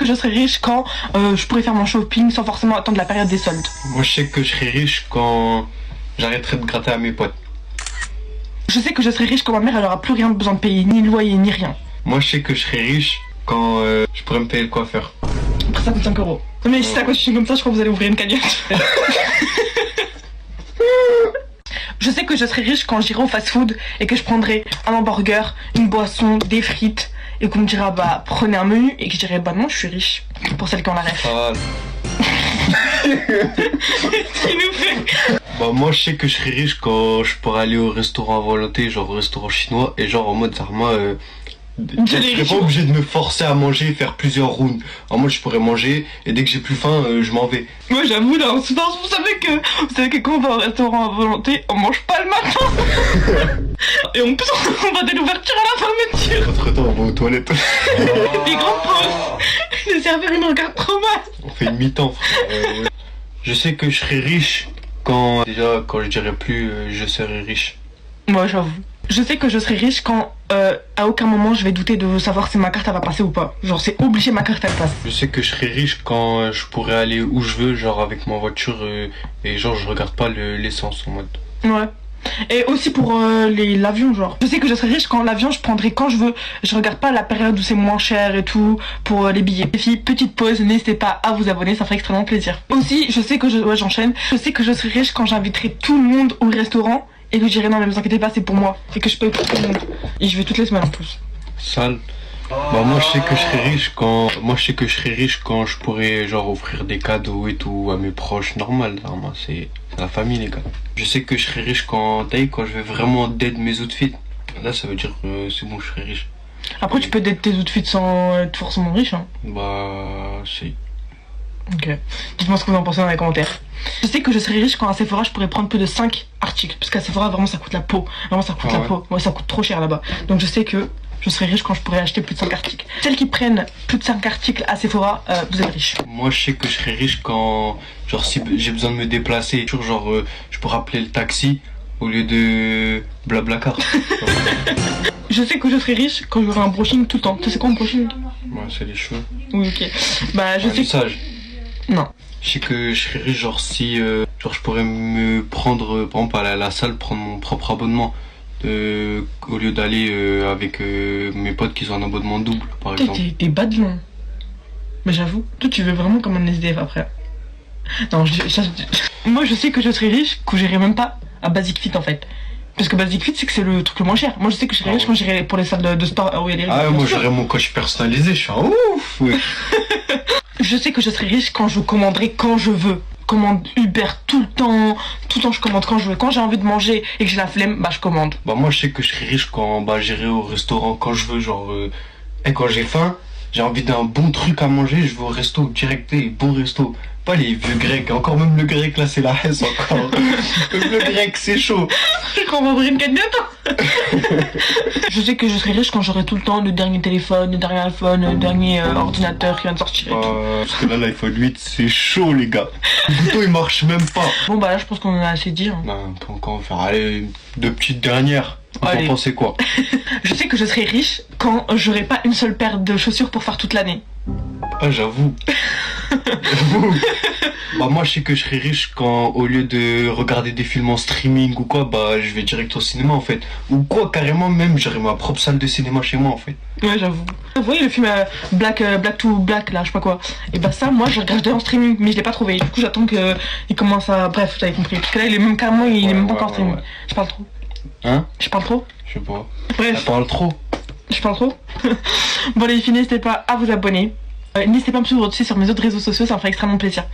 que je serai riche quand je pourrais faire mon shopping sans forcément attendre la période des soldes. Moi, je sais que je serai riche quand j'arrêterai de gratter à mes potes. Je sais que je serai riche quand ma mère elle aura plus rien besoin de payer, ni loyer, ni rien. Moi, je sais que je serai riche quand je pourrais me payer le coiffeur. Après ça coûte 5 euros. Non mais si ça continue comme ça, je crois que vous allez ouvrir une cagnotte. Je sais que je serai riche quand j'irai au fast-food et que je prendrai un hamburger, une boisson, des frites et qu'on me dira bah prenez un menu et que je dirai bah non je suis riche. Pour celles qui ont la ref. Ah. Qu'est-ce qu'il nous fait? Bah moi je sais que je serai riche quand je pourrais aller au restaurant à volonté, genre au restaurant chinois, et genre en mode Zarma, je serais pas obligé de me forcer à manger et faire plusieurs rounds. En mode je pourrais manger et dès que j'ai plus faim, je m'en vais. Moi j'avoue là, vous savez que quand on va au restaurant à volonté, on mange pas le matin. Et en plus on va de l'ouverture à la fermeture. Entre temps on va aux toilettes. Des grandes pauses. Le serveur il me regarde trop mal. On fait une mi-temps frère. Je sais que je serai riche quand je dirai plus je serai riche. Moi j'avoue. Je sais que je serai riche quand à aucun moment je vais douter de savoir si ma carte elle va passer ou pas. Genre c'est obligé ma carte elle passe. Je sais que je serai riche quand je pourrai aller où je veux, genre avec ma voiture et genre je regarde pas l'essence en mode. Ouais. Et aussi pour l'avion genre. Je sais que je serai riche quand l'avion je prendrai quand je veux. Je regarde pas la période où c'est moins cher et tout pour les billets. Les filles, petite pause, n'hésitez pas à vous abonner, ça ferait extrêmement plaisir. Aussi je sais que j'enchaîne. Je sais que je serai riche quand j'inviterai tout le monde au restaurant. Et que je dirais non mais vous inquiétez pas c'est pour moi. Et que je paye pour tout le monde. Et je vais toutes les semaines en plus. Sale. Bah moi je sais que je serai riche quand je pourrais genre offrir des cadeaux et tout à mes proches, normal, c'est la famille les gars. Je sais que je serai riche quand je vais vraiment dead mes outfits. Là ça veut dire c'est bon je serai riche. Après tu peux dead tes outfits sans être forcément riche hein. Bah si. Ok. Dites-moi ce que vous en pensez dans les commentaires. Je sais que je serais riche quand à Sephora je pourrais prendre plus de 5 articles. Parce qu'à Sephora vraiment ça coûte la peau. Vraiment ça coûte la peau. Ouais ça coûte trop cher là-bas. Donc je sais que je serais riche quand je pourrais acheter plus de 5 articles. Celles qui prennent plus de 5 articles à Sephora, vous êtes riches. Moi je sais que je serais riche quand genre si j'ai besoin de me déplacer, genre je pourrais appeler le taxi au lieu de Blablacar. Je sais que je serais riche quand j'aurai un brushing tout le temps. Tu sais quoi un brushing? Ouais c'est les cheveux. Oui ok. Bah je sais que... Non. Je sais que je serais riche genre si genre je pourrais me prendre par exemple à la salle, prendre mon propre abonnement au lieu d'aller avec mes potes qui ont un abonnement double par exemple. T'es bas de long. Mais j'avoue, toi tu veux vraiment comme un SDF après. Non, moi je sais que je serais riche quand j'irais même pas à Basic Fit en fait. Parce que Basic Fit c'est que c'est le truc le moins cher. Moi je sais que je serais riche quand j'irais pour les salles de sport où il y a les riches. Ah ouais, moi j'aurais mon coach personnalisé, je suis un ouf ouais. Je sais que je serai riche quand je commanderai quand je veux. Commande Uber tout le temps je commande quand je veux. Quand j'ai envie de manger et que j'ai la flemme, bah je commande. Bah moi je sais que je serai riche quand j'irai au restaurant quand je veux, genre et quand j'ai faim, j'ai envie d'un bon truc à manger, je vais au resto direct et bon resto. Pas les vieux grecs, encore même le grec là c'est la haine encore. Le grec c'est chaud. Je crois qu'on va ouvrir une cagnotte. Je sais que je serai riche quand j'aurai tout le temps le dernier téléphone, le dernier iPhone, le dernier ordinateur qui vient de sortir et tout. Parce que là l'iPhone 8 c'est chaud les gars. Le bouton il marche même pas. Bon bah là je pense qu'on en a assez dit. Hein. Non, on peut encore faire allez, deux petites dernières. Vous en pensez quoi? Je sais que je serai riche quand j'aurai pas une seule paire de chaussures pour faire toute l'année. Ah j'avoue. J'avoue. Bah moi je sais que je serais riche quand au lieu de regarder des films en streaming ou quoi, bah je vais direct au cinéma en fait. Ou quoi carrément même j'aurai ma propre salle de cinéma chez moi en fait. Ouais j'avoue. Vous voyez le film Black to Black là, je sais pas quoi. Et bah ça moi je regardais en streaming mais je l'ai pas trouvé. Du coup j'attends que il commence à... Bref vous avez compris. Parce que là il est même carrément il est même pas encore en streaming. Je parle trop. Hein? Je parle trop? Je sais pas. Bref. Elle parle trop. Je parle trop. Bon les filles n'hésitez pas à vous abonner. N'hésitez pas à me suivre aussi sur mes autres réseaux sociaux, ça me ferait extrêmement plaisir.